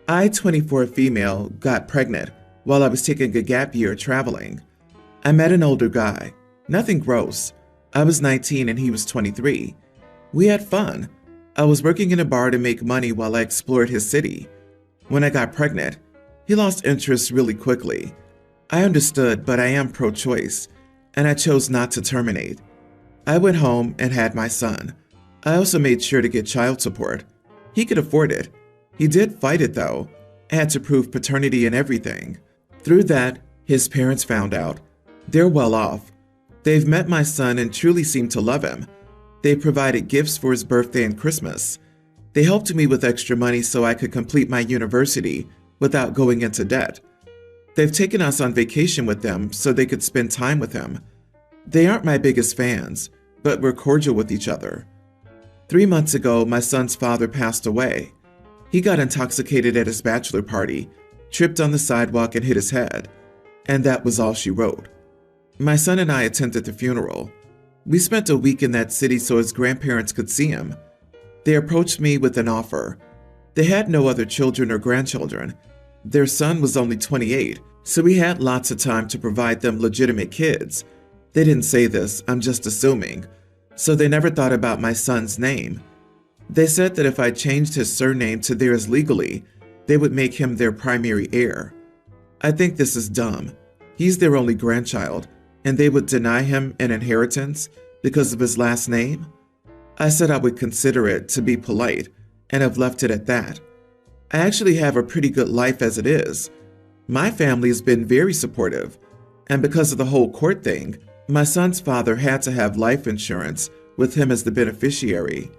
I, 24 female, got pregnant while I was taking a gap year traveling. I met an older guy. Nothing gross. I was 19 and he was 23. We had fun. I was working in a bar to make money while I explored his city. When I got pregnant, he lost interest really quickly. I understood, but I am pro-choice, and I chose not to terminate. I went home and had my son. I also made sure to get child support. He could afford it. He did fight it though. I had to prove paternity and everything. Through that, his parents found out. They're well off. They've met my son and truly seem to love him. They provided gifts for his birthday and Christmas. They helped me with extra money so I could complete my university without going into debt. They've taken us on vacation with them so they could spend time with him. They aren't my biggest fans, but we're cordial with each other. 3 months ago, my son's father passed away. He got intoxicated at his bachelor party, tripped on the sidewalk and hit his head. And that was all she wrote. My son and I attended the funeral. We spent a week in that city so his grandparents could see him. They approached me with an offer. They had no other children or grandchildren. Their son was only 28, so we had lots of time to provide them legitimate kids. They didn't say this, I'm just assuming. So they never thought about my son's name. They said that if I changed his surname to theirs legally, they would make him their primary heir. I think this is dumb. He's their only grandchild, and they would deny him an inheritance because of his last name? I said I would consider it to be polite, and have left it at that. I actually have a pretty good life as it is. My family has been very supportive, and because of the whole court thing, my son's father had to have life insurance with him as the beneficiary.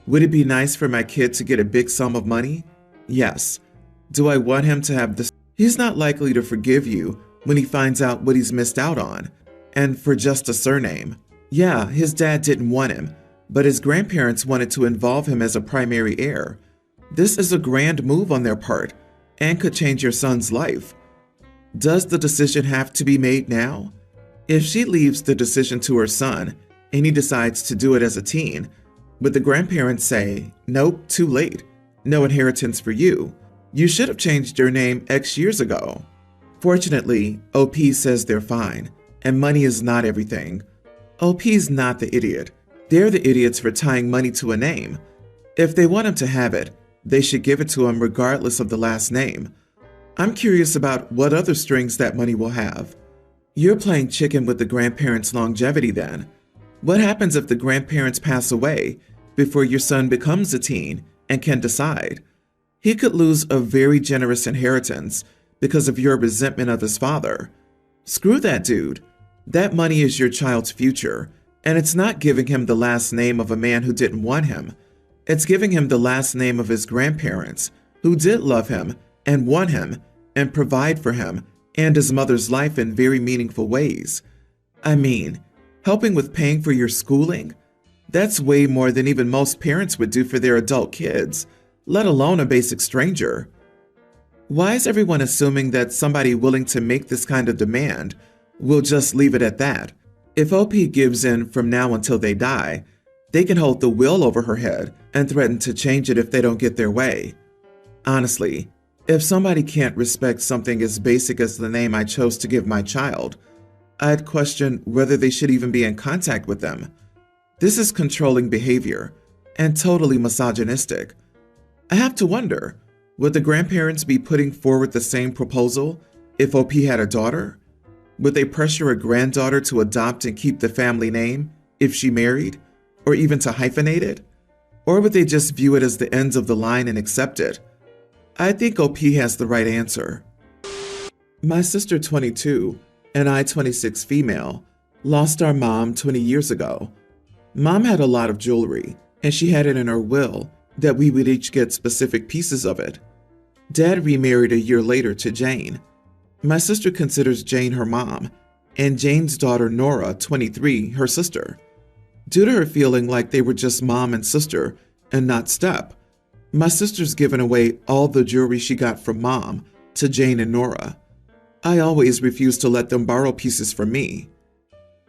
Would it be nice for my kid to get a big sum of money? Yes. Do I want him to have this? He's not likely to forgive you when he finds out what he's missed out on, and for just a surname. Yeah, his dad didn't want him, but his grandparents wanted to involve him as a primary heir. This is a grand move on their part, and could change your son's life. Does the decision have to be made now? If she leaves the decision to her son, and he decides to do it as a teen, would the grandparents say, nope, too late, no inheritance for you. You should have changed your name X years ago. Fortunately, OP says they're fine, and money is not everything. OP's not the idiot. They're the idiots for tying money to a name. If they want him to have it, they should give it to him regardless of the last name. I'm curious about what other strings that money will have. You're playing chicken with the grandparents' longevity then. What happens if the grandparents pass away before your son becomes a teen and can decide? He could lose a very generous inheritance because of your resentment of his father. Screw that dude. That money is your child's future, and it's not giving him the last name of a man who didn't want him. It's giving him the last name of his grandparents, who did love him and want him and provide for him and his mother's life in very meaningful ways. I mean, helping with paying for your schooling? That's way more than even most parents would do for their adult kids, let alone a basic stranger. Why is everyone assuming that somebody willing to make this kind of demand will just leave it at that? If OP gives in from now until they die, they can hold the will over her head and threaten to change it if they don't get their way. Honestly, if somebody can't respect something as basic as the name I chose to give my child, I'd question whether they should even be in contact with them. This is controlling behavior and totally misogynistic. I have to wonder, would the grandparents be putting forward the same proposal if OP had a daughter? Would they pressure a granddaughter to adopt and keep the family name if she married, or even to hyphenate it? Or would they just view it as the ends of the line and accept it? I think OP has the right answer. My sister 22 and I 26 female lost our mom 20 years ago. Mom had a lot of jewelry, and she had it in her will that we would each get specific pieces of it. Dad remarried a year later to Jane. My sister considers Jane her mom, and Jane's daughter Nora, 23, her sister. Due to her feeling like they were just mom and sister and not step, my sister's given away all the jewelry she got from mom to Jane and Nora. I always refused to let them borrow pieces from me.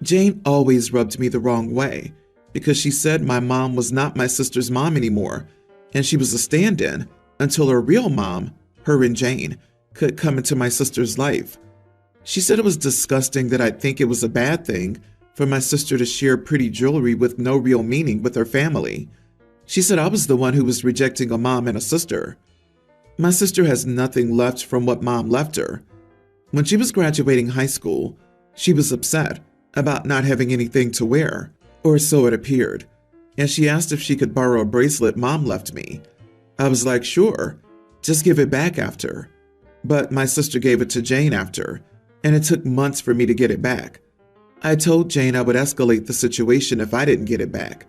Jane always rubbed me the wrong way because she said my mom was not my sister's mom anymore, and she was a stand-in until her real mom, her and Jane, could come into my sister's life. She said it was disgusting that I'd think it was a bad thing for my sister to share pretty jewelry with no real meaning with her family. She said I was the one who was rejecting a mom and a sister. My sister has nothing left from what mom left her. When she was graduating high school, she was upset about not having anything to wear, or so it appeared, and she asked if she could borrow a bracelet mom left me. I was like, sure, just give it back after. But my sister gave it to Jane after, and it took months for me to get it back. I told Jane I would escalate the situation if I didn't get it back.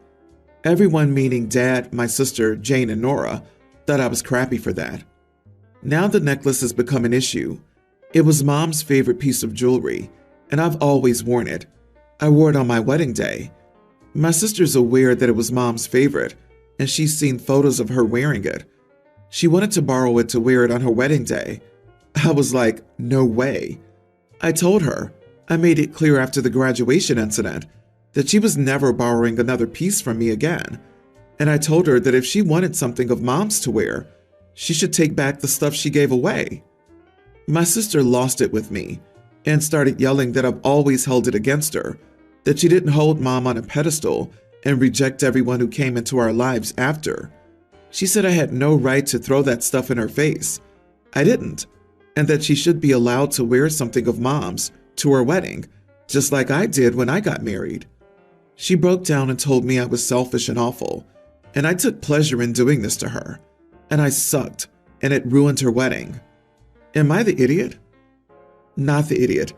Everyone, meaning Dad, my sister, Jane, and Nora, thought I was crappy for that. Now the necklace has become an issue. It was Mom's favorite piece of jewelry, and I've always worn it. I wore it on my wedding day. My sister's aware that it was Mom's favorite, and she's seen photos of her wearing it. She wanted to borrow it to wear it on her wedding day. I was like, no way. I told her, I made it clear after the graduation incident, that she was never borrowing another piece from me again. And I told her that if she wanted something of Mom's to wear, she should take back the stuff she gave away. My sister lost it with me and started yelling that I've always held it against her, that she didn't hold Mom on a pedestal and reject everyone who came into our lives after. She said I had no right to throw that stuff in her face. I didn't, and that she should be allowed to wear something of Mom's to her wedding, just like I did when I got married. She broke down and told me I was selfish and awful, and I took pleasure in doing this to her, and I sucked, and it ruined her wedding. Am I the idiot? Not the idiot.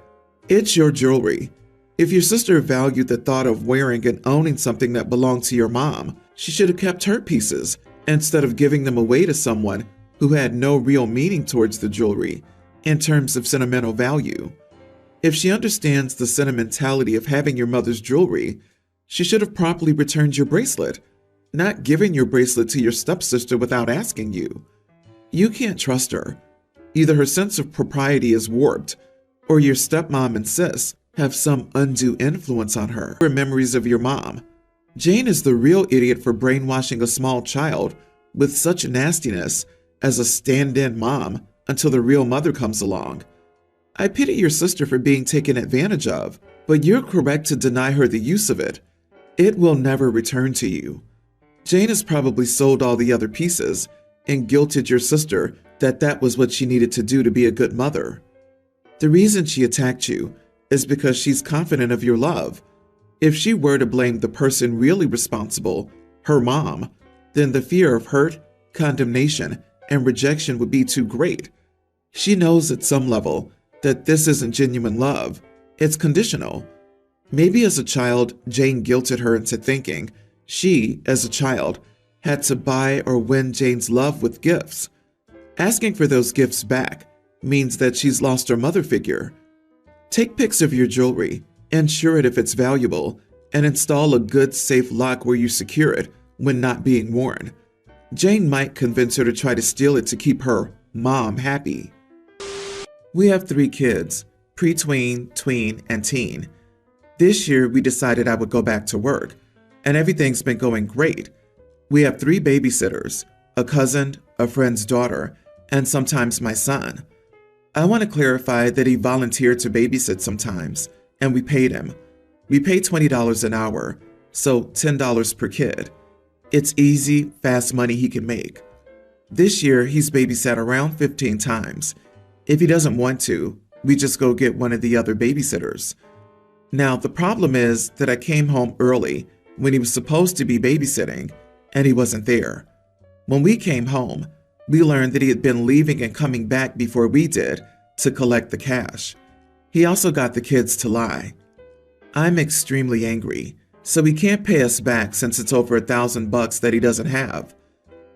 It's your jewelry. If your sister valued the thought of wearing and owning something that belonged to your mom, she should have kept her pieces instead of giving them away to someone who had no real meaning towards the jewelry in terms of sentimental value. If she understands the sentimentality of having your mother's jewelry, she should have promptly returned your bracelet, not given your bracelet to your stepsister without asking you. You can't trust her. Either her sense of propriety is warped, or your stepmom and sis have some undue influence on her. Her memories of your mom. Jane is the real idiot for brainwashing a small child with such nastiness as a stand-in mom until the real mother comes along. I pity your sister for being taken advantage of, but you're correct to deny her the use of it. It will never return to you. Jane has probably sold all the other pieces and guilted your sister that was what she needed to do to be a good mother. The reason she attacked you is because she's confident of your love. If she were to blame the person really responsible, her mom, then the fear of hurt, condemnation, and rejection would be too great. She knows at some level that this isn't genuine love, it's conditional. Maybe as a child, Jane guilted her into thinking she, as a child, had to buy or win Jane's love with gifts. Asking for those gifts back means that she's lost her mother figure. Take pics of your jewelry, insure it if it's valuable, and install a good, safe lock where you secure it when not being worn. Jane might convince her to try to steal it to keep her mom happy. We have 3 kids, pre-tween, tween, and teen. This year, we decided I would go back to work, and everything's been going great. We have 3 babysitters, a cousin, a friend's daughter, and sometimes my son. I want to clarify that he volunteered to babysit sometimes, and we paid him. We pay $20 an hour, so $10 per kid. It's easy, fast money he can make. This year, he's babysat around 15 times. If he doesn't want to, we just go get one of the other babysitters. Now, the problem is that I came home early when he was supposed to be babysitting, and he wasn't there. When we came home, we learned that he had been leaving and coming back before we did to collect the cash. He also got the kids to lie. I'm extremely angry, so he can't pay us back since it's over $1,000 that he doesn't have.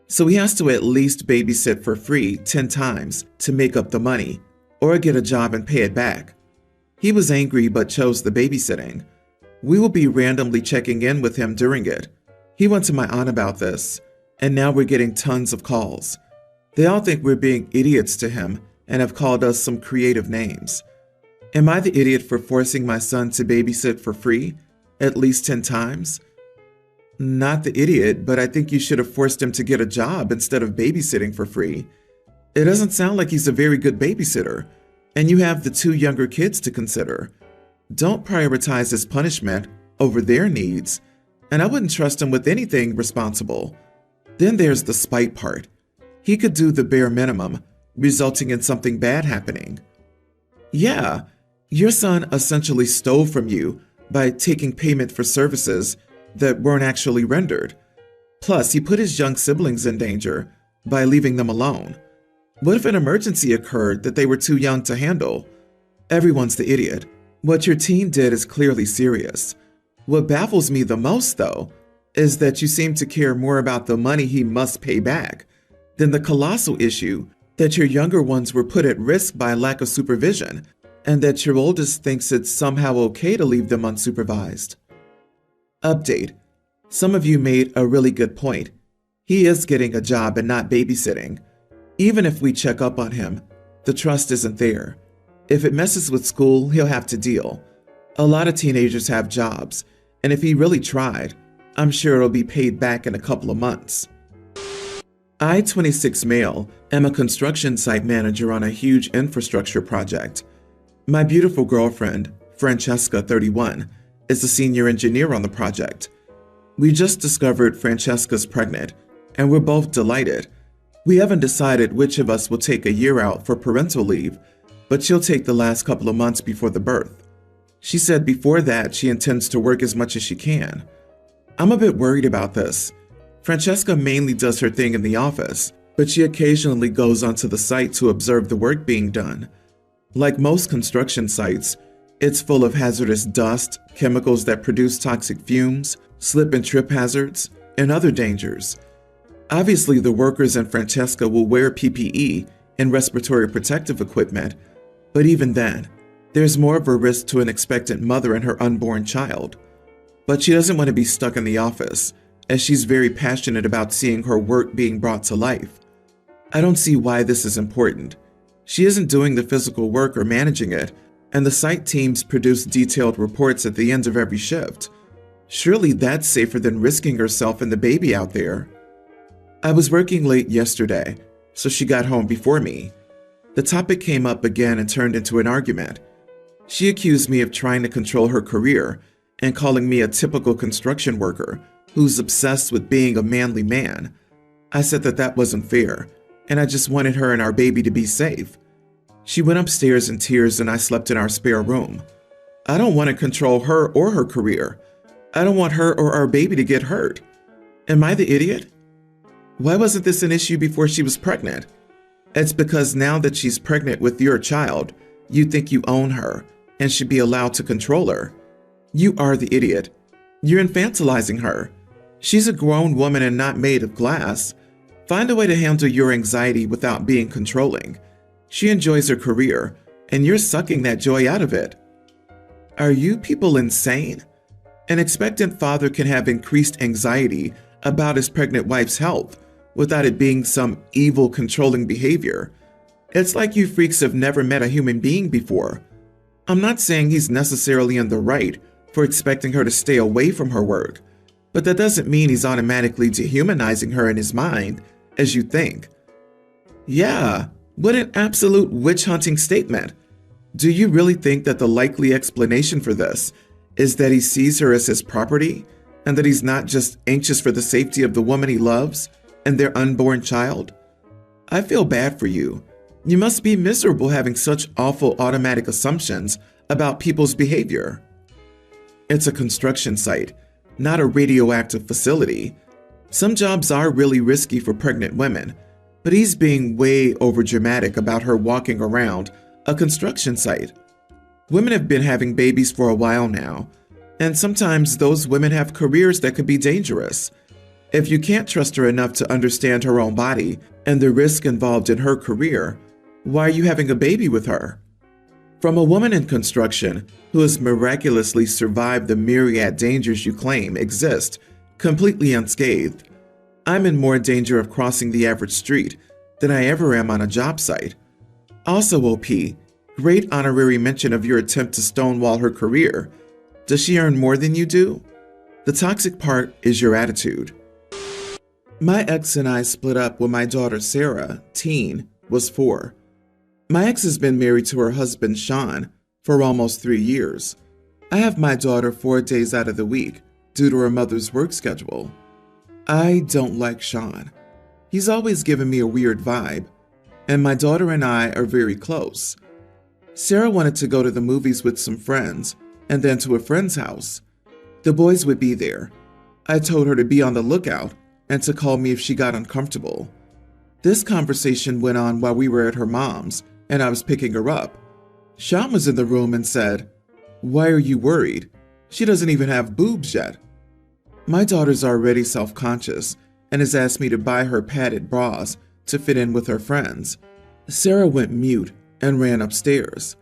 So he has to at least babysit for free 10 times to make up the money, or get a job and pay it back. He was angry but chose the babysitting. We will be randomly checking in with him during it. He went to my aunt about this, and now we're getting tons of calls. They all think we're being idiots to him and have called us some creative names. Am I the idiot for forcing my son to babysit for free at least 10 times? Not the idiot, but I think you should have forced him to get a job instead of babysitting for free. It doesn't sound like he's a very good babysitter, and you have the two younger kids to consider. Don't prioritize his punishment over their needs, and I wouldn't trust him with anything responsible. Then there's the spite part. He could do the bare minimum, resulting in something bad happening. Yeah, your son essentially stole from you by taking payment for services that weren't actually rendered. Plus, he put his young siblings in danger by leaving them alone. What if an emergency occurred that they were too young to handle? Everyone's the idiot. What your teen did is clearly serious. What baffles me the most, though, is that you seem to care more about the money he must pay back than the colossal issue that your younger ones were put at risk by lack of supervision, and that your oldest thinks it's somehow okay to leave them unsupervised. Update. Some of you made a really good point. He is getting a job and not babysitting. Even if we check up on him, the trust isn't there. If it messes with school, he'll have to deal. A lot of teenagers have jobs, and if he really tried, I'm sure it'll be paid back in a couple of months. I, 26 male, am a construction site manager on a huge infrastructure project. My beautiful girlfriend, Francesca, 31, is a senior engineer on the project. We just discovered Francesca's pregnant, and we're both delighted. We haven't decided which of us will take a year out for parental leave, but she'll take the last couple of months before the birth. She said before that she intends to work as much as she can. I'm a bit worried about this. Francesca mainly does her thing in the office, but she occasionally goes onto the site to observe the work being done. Like most construction sites, it's full of hazardous dust, chemicals that produce toxic fumes, slip and trip hazards, and other dangers. Obviously, the workers in Francesca will wear PPE and respiratory protective equipment, but even then, there's more of a risk to an expectant mother and her unborn child. But she doesn't want to be stuck in the office, as she's very passionate about seeing her work being brought to life. I don't see why this is important. She isn't doing the physical work or managing it, and the site teams produce detailed reports at the end of every shift. Surely that's safer than risking herself and the baby out there. I was working late yesterday, so she got home before me. The topic came up again and turned into an argument. She accused me of trying to control her career and calling me a typical construction worker who's obsessed with being a manly man. I said that wasn't fair, and I just wanted her and our baby to be safe. She went upstairs in tears and I slept in our spare room. I don't want to control her or her career. I don't want her or our baby to get hurt. Am I the idiot? Why wasn't this an issue before she was pregnant? It's because now that she's pregnant with your child, you think you own her and should be allowed to control her. You are the idiot. You're infantilizing her. She's a grown woman and not made of glass. Find a way to handle your anxiety without being controlling. She enjoys her career, and you're sucking that joy out of it. Are you people insane? An expectant father can have increased anxiety about his pregnant wife's health without it being some evil, controlling behavior. It's like you freaks have never met a human being before. I'm not saying he's necessarily in the right for expecting her to stay away from her work, but that doesn't mean he's automatically dehumanizing her in his mind, as you think. Yeah, what an absolute witch-hunting statement. Do you really think that the likely explanation for this is that he sees her as his property, and that he's not just anxious for the safety of the woman he loves and their unborn child? I feel bad for you. You must be miserable having such awful automatic assumptions about people's behavior. It's a construction site, not a radioactive facility. Some jobs are really risky for pregnant women, but he's being way overdramatic about her walking around a construction site. Women have been having babies for a while now, and sometimes those women have careers that could be dangerous. If you can't trust her enough to understand her own body and the risk involved in her career, why are you having a baby with her? From a woman in construction who has miraculously survived the myriad dangers you claim exist, completely unscathed, I'm in more danger of crossing the average street than I ever am on a job site. Also, OP, great honorary mention of your attempt to stonewall her career. Does she earn more than you do? The toxic part is your attitude. My ex and I split up when my daughter Sarah, teen, was 4. My ex has been married to her husband, Sean, for almost 3 years. I have my daughter 4 days out of the week due to her mother's work schedule. I don't like Sean. He's always given me a weird vibe, and my daughter and I are very close. Sarah wanted to go to the movies with some friends and then to a friend's house. The boys would be there. I told her to be on the lookout and to call me if she got uncomfortable. This conversation went on while we were at her mom's and I was picking her up. Sean was in the room and said, "Why are you worried? She doesn't even have boobs yet." My daughter's already self-conscious and has asked me to buy her padded bras to fit in with her friends. Sarah went mute and ran upstairs.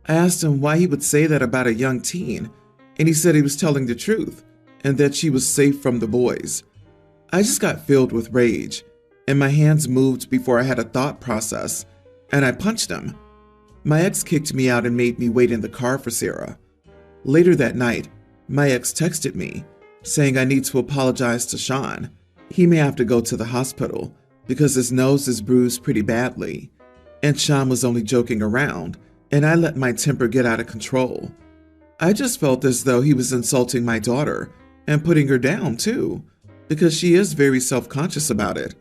I asked him why he would say that about a young teen, and he said he was telling the truth and that she was safe from the boys. I just got filled with rage, and my hands moved before I had a thought process, and I punched him. My ex kicked me out and made me wait in the car for Sarah. Later that night, my ex texted me, saying I need to apologize to Sean. He may have to go to the hospital because his nose is bruised pretty badly. And Sean was only joking around, and I let my temper get out of control. I just felt as though he was insulting my daughter and putting her down too, because she is very self-conscious about it.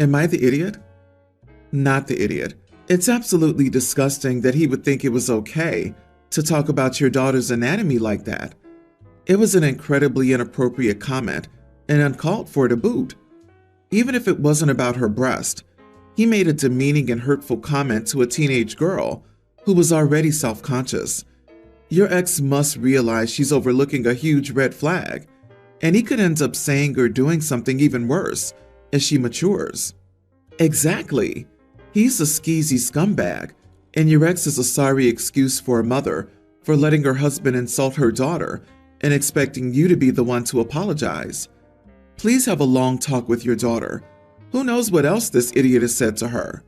Am I the idiot? Not the idiot. It's absolutely disgusting that he would think it was okay to talk about your daughter's anatomy like that. It was an incredibly inappropriate comment and uncalled for to boot. Even if it wasn't about her breast, he made a demeaning and hurtful comment to a teenage girl who was already self-conscious. Your ex must realize she's overlooking a huge red flag, and he could end up saying or doing something even worse as she matures. Exactly. He's a skeezy scumbag, and your ex is a sorry excuse for a mother for letting her husband insult her daughter and expecting you to be the one to apologize. Please have a long talk with your daughter. Who knows what else this idiot has said to her?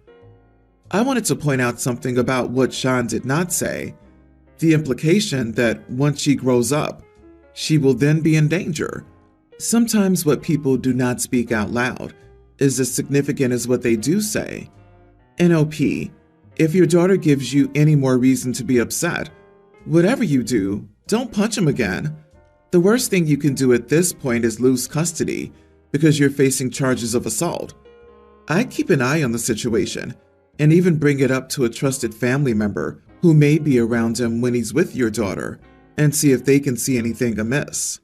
I wanted to point out something about what Sean did not say. The implication that once she grows up, she will then be in danger. Sometimes what people do not speak out loud is as significant as what they do say. NOP, if your daughter gives you any more reason to be upset, whatever you do, don't punch him again. The worst thing you can do at this point is lose custody because you're facing charges of assault. I'd keep an eye on the situation and even bring it up to a trusted family member who may be around him when he's with your daughter and see if they can see anything amiss.